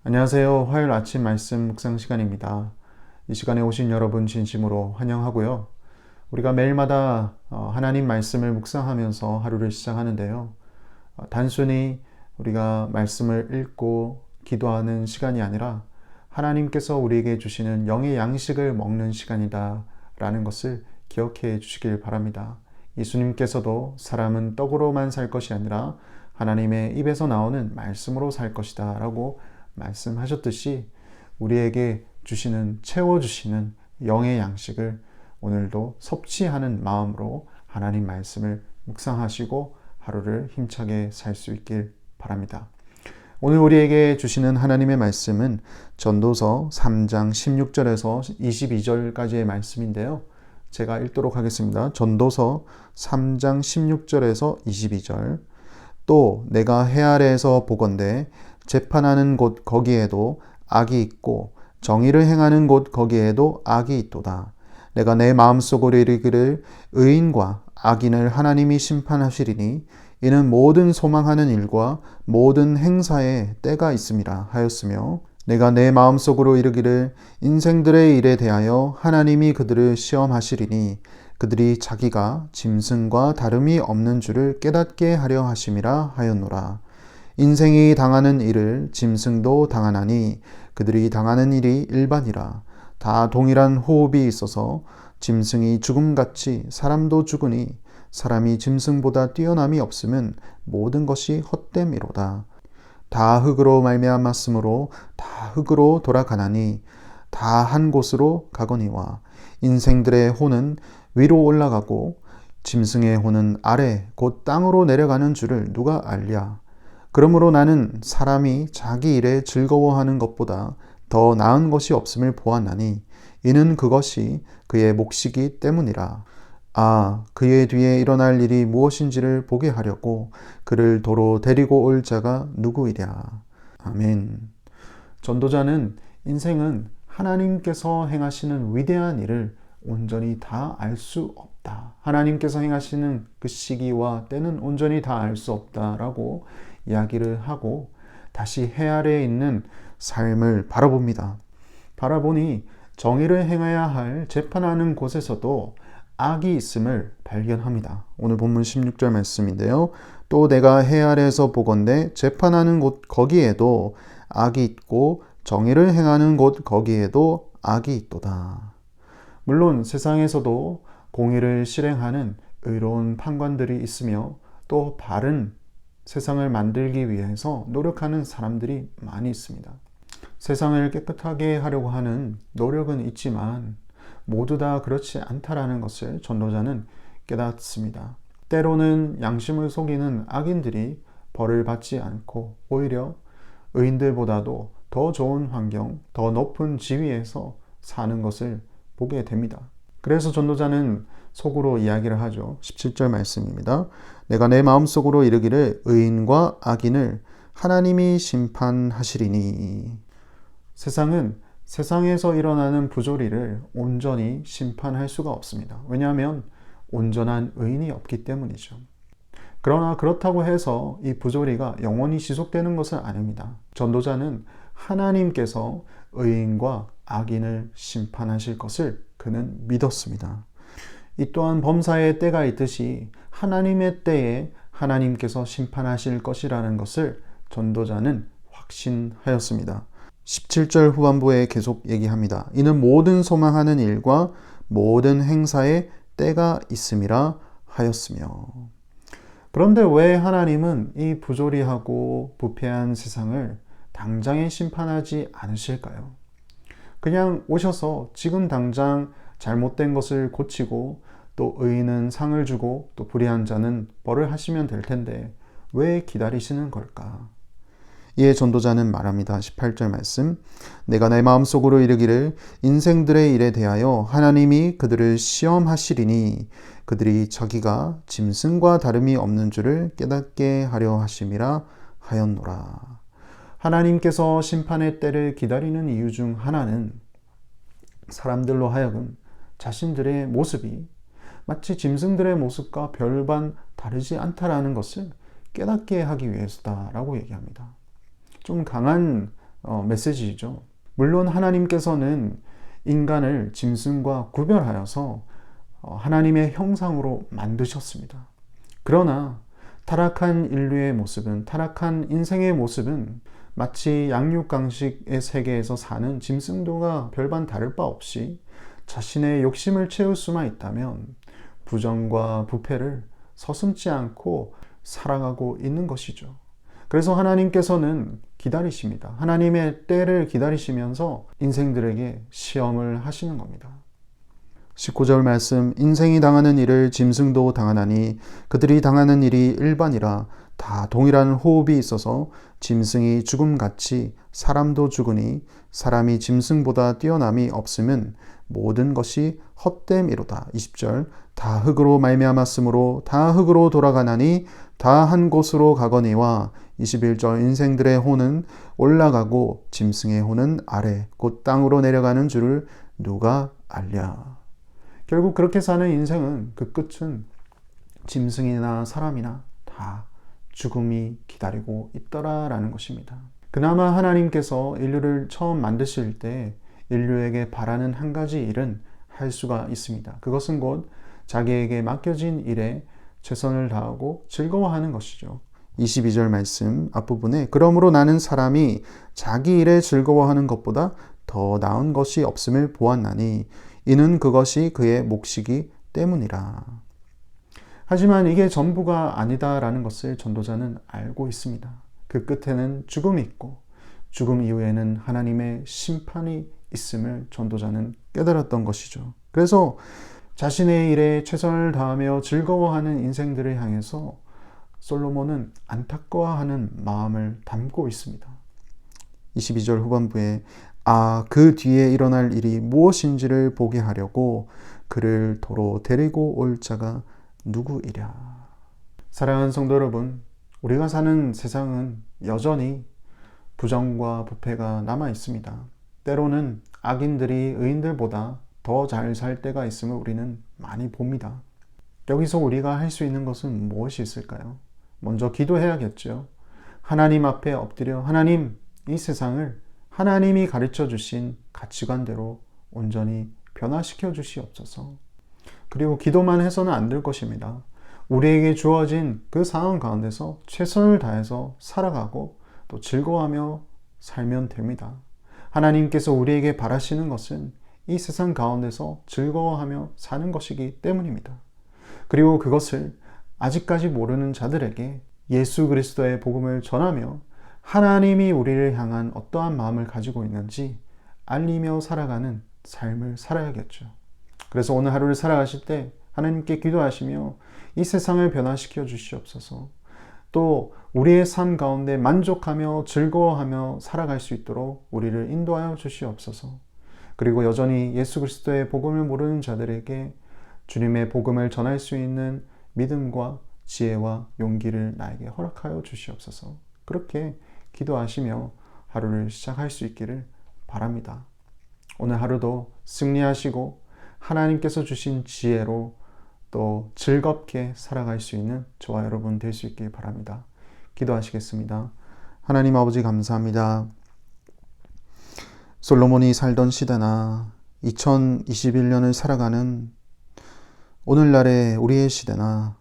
안녕하세요. 화요일 아침 말씀 묵상 시간입니다. 이 시간에 오신 여러분 진심으로 환영하고요. 우리가 매일마다 하나님 말씀을 묵상하면서 하루를 시작하는데요. 단순히 우리가 말씀을 읽고 기도하는 시간이 아니라 하나님께서 우리에게 주시는 영의 양식을 먹는 시간이다 라는 것을 기억해 주시길 바랍니다. 예수님께서도 사람은 떡으로만 살 것이 아니라 하나님의 입에서 나오는 말씀으로 살 것이다 라고 말씀하셨듯이 우리에게 채워주시는 영의 양식을 오늘도 섭취하는 마음으로 하나님 말씀을 묵상하시고 하루를 힘차게 살 수 있길 바랍니다. 오늘 우리에게 주시는 하나님의 말씀은 전도서 3장 16절에서 22절까지의 말씀인데요. 제가 읽도록 하겠습니다. 전도서 3장 16절에서 22절. 또 내가 해 아래에서 보건대 재판하는 곳 거기에도 악이 있고 정의를 행하는 곳 거기에도 악이 있도다. 내가 내 마음속으로 이르기를 의인과 악인을 하나님이 심판하시리니 이는 모든 소망하는 일과 모든 행사에 때가 있음이라 하였으며, 내가 내 마음속으로 이르기를 인생들의 일에 대하여 하나님이 그들을 시험하시리니 그들이 자기가 짐승과 다름이 없는 줄을 깨닫게 하려 하심이라 하였노라. 인생이 당하는 일을 짐승도 당하나니 그들이 당하는 일이 일반이라. 다 동일한 호흡이 있어서 짐승이 죽음같이 사람도 죽으니 사람이 짐승보다 뛰어남이 없음은 모든 것이 헛됨이로다. 다 흙으로 말미암았으므로 다 흙으로 돌아가나니 다 한 곳으로 가거니와 인생들의 혼은 위로 올라가고 짐승의 혼은 아래 곧 땅으로 내려가는 줄을 누가 알랴. 그러므로 나는 사람이 자기 일에 즐거워하는 것보다 더 나은 것이 없음을 보았나니 이는 그것이 그의 몫이기 때문이라. 그의 뒤에 일어날 일이 무엇인지를 보게 하려고 그를 도로 데리고 올 자가 누구이랴. 아멘. 전도자는 인생은 하나님께서 행하시는 위대한 일을 온전히 다 알 수 없다. 하나님께서 행하시는 그 시기와 때는 온전히 다 알 수 없다라고 이야기를 하고 다시 해 아래에 있는 삶을 바라봅니다. 바라보니 정의를 행해야 할 재판하는 곳에서도 악이 있음을 발견합니다. 오늘 본문 16절 말씀인데요. 또 내가 해 아래에서 보건대 재판하는 곳 거기에도 악이 있고 정의를 행하는 곳 거기에도 악이 있도다. 물론 세상에서도 공의를 실행하는 의로운 판관들이 있으며 또 바른 세상을 만들기 위해서 노력하는 사람들이 많이 있습니다. 세상을 깨끗하게 하려고 하는 노력은 있지만 모두 다 그렇지 않다라는 것을 전도자는 깨닫습니다. 때로는 양심을 속이는 악인들이 벌을 받지 않고 오히려 의인들보다도 더 좋은 환경, 더 높은 지위에서 사는 것을 보게 됩니다. 그래서 전도자는 속으로 이야기를 하죠. 17절 말씀입니다. 내가 내 마음속으로 이르기를 의인과 악인을 하나님이 심판하시리니. 세상은 세상에서 일어나는 부조리를 온전히 심판할 수가 없습니다. 왜냐하면 온전한 의인이 없기 때문이죠. 그러나 그렇다고 해서 이 부조리가 영원히 지속되는 것은 아닙니다. 전도자는 하나님께서 의인과 악인을 심판하실 것을 그는 믿었습니다. 이 또한 범사의 때가 있듯이 하나님의 때에 하나님께서 심판하실 것이라는 것을 전도자는 확신하였습니다. 17절 후반부에 계속 얘기합니다. 이는 모든 소망하는 일과 모든 행사에 때가 있음이라 하였으며. 그런데 왜 하나님은 이 부조리하고 부패한 세상을 당장에 심판하지 않으실까요? 그냥 오셔서 지금 당장 잘못된 것을 고치고 또 의인은 상을 주고 또 불의한 자는 벌을 하시면 될 텐데 왜 기다리시는 걸까? 이에 전도자는 말합니다. 18절 말씀. 내가 내 마음속으로 이르기를 인생들의 일에 대하여 하나님이 그들을 시험하시리니 그들이 자기가 짐승과 다름이 없는 줄을 깨닫게 하려 하심이라 하였노라. 하나님께서 심판의 때를 기다리는 이유 중 하나는 사람들로 하여금 자신들의 모습이 마치 짐승들의 모습과 별반 다르지 않다라는 것을 깨닫게 하기 위해서다라고 얘기합니다. 좀 강한 메시지이죠. 물론 하나님께서는 인간을 짐승과 구별하여서 하나님의 형상으로 만드셨습니다. 그러나 타락한 인류의 모습은, 타락한 인생의 모습은 마치 양육강식의 세계에서 사는 짐승들과 별반 다를 바 없이 자신의 욕심을 채울 수만 있다면 부정과 부패를 서슴지 않고 살아가고 있는 것이죠. 그래서 하나님께서는 기다리십니다. 하나님의 때를 기다리시면서 인생들에게 시험을 하시는 겁니다. 19절 말씀, 인생이 당하는 일을 짐승도 당하나니 그들이 당하는 일이 일반이라 다 동일한 호흡이 있어서 짐승이 죽음같이 사람도 죽으니 사람이 짐승보다 뛰어남이 없으면 모든 것이 헛됨이로다. 20절, 다 흙으로 말미암았으므로 다 흙으로 돌아가나니 다 한 곳으로 가거니와 21절, 인생들의 혼은 올라가고 짐승의 혼은 아래 곧 땅으로 내려가는 줄을 누가 알랴. 결국 그렇게 사는 인생은 그 끝은 짐승이나 사람이나 다 죽음이 기다리고 있더라라는 것입니다. 그나마 하나님께서 인류를 처음 만드실 때 인류에게 바라는 한 가지 일은 할 수가 있습니다. 그것은 곧 자기에게 맡겨진 일에 최선을 다하고 즐거워하는 것이죠. 22절 말씀 앞부분에 그러므로 나는 사람이 자기 일에 즐거워하는 것보다 더 나은 것이 없음을 보았나니 이는 그것이 그의 몫이기 때문이라. 하지만 이게 전부가 아니다라는 것을 전도자는 알고 있습니다. 그 끝에는 죽음이 있고 죽음 이후에는 하나님의 심판이 있음을 전도자는 깨달았던 것이죠. 그래서 자신의 일에 최선을 다하며 즐거워하는 인생들을 향해서 솔로몬은 안타까워하는 마음을 담고 있습니다. 22절 후반부에 그 뒤에 일어날 일이 무엇인지를 보게 하려고 그를 도로 데리고 올 자가 누구이랴. 사랑하는 성도 여러분, 우리가 사는 세상은 여전히 부정과 부패가 남아 있습니다. 때로는 악인들이 의인들보다 더 잘 살 때가 있음을 우리는 많이 봅니다. 여기서 우리가 할 수 있는 것은 무엇이 있을까요? 먼저 기도해야겠죠. 하나님 앞에 엎드려 하나님, 이 세상을 하나님이 가르쳐 주신 가치관대로 온전히 변화시켜 주시옵소서. 그리고 기도만 해서는 안 될 것입니다. 우리에게 주어진 그 상황 가운데서 최선을 다해서 살아가고 또 즐거워하며 살면 됩니다. 하나님께서 우리에게 바라시는 것은 이 세상 가운데서 즐거워하며 사는 것이기 때문입니다. 그리고 그것을 아직까지 모르는 자들에게 예수 그리스도의 복음을 전하며 하나님이 우리를 향한 어떠한 마음을 가지고 있는지 알리며 살아가는 삶을 살아야겠죠. 그래서 오늘 하루를 살아가실 때 하나님께 기도하시며 이 세상을 변화시켜 주시옵소서. 또 우리의 삶 가운데 만족하며 즐거워하며 살아갈 수 있도록 우리를 인도하여 주시옵소서. 그리고 여전히 예수 그리스도의 복음을 모르는 자들에게 주님의 복음을 전할 수 있는 믿음과 지혜와 용기를 나에게 허락하여 주시옵소서. 그렇게 기도하시며 하루를 시작할 수 있기를 바랍니다. 오늘 하루도 승리하시고 하나님께서 주신 지혜로 또 즐겁게 살아갈 수 있는 저와 여러분 될 수 있길 바랍니다. 기도하시겠습니다. 하나님 아버지 감사합니다. 솔로몬이 살던 시대나 2021년을 살아가는 오늘날의 우리의 시대나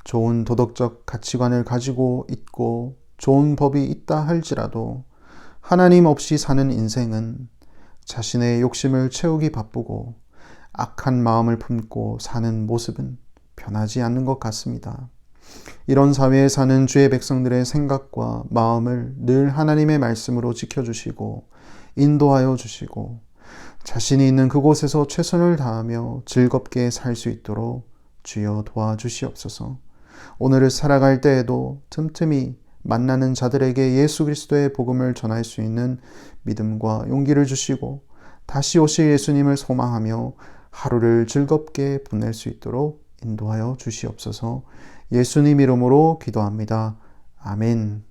좋은 도덕적 가치관을 가지고 있고 좋은 법이 있다 할지라도 하나님 없이 사는 인생은 자신의 욕심을 채우기 바쁘고 악한 마음을 품고 사는 모습은 변하지 않는 것 같습니다. 이런 사회에 사는 주의 백성들의 생각과 마음을 늘 하나님의 말씀으로 지켜주시고 인도하여 주시고 자신이 있는 그곳에서 최선을 다하며 즐겁게 살 수 있도록 주여 도와주시옵소서. 오늘을 살아갈 때에도 틈틈이 만나는 자들에게 예수 그리스도의 복음을 전할 수 있는 믿음과 용기를 주시고 다시 오실 예수님을 소망하며 하루를 즐겁게 보낼 수 있도록 인도하여 주시옵소서. 예수님 이름으로 기도합니다. 아멘.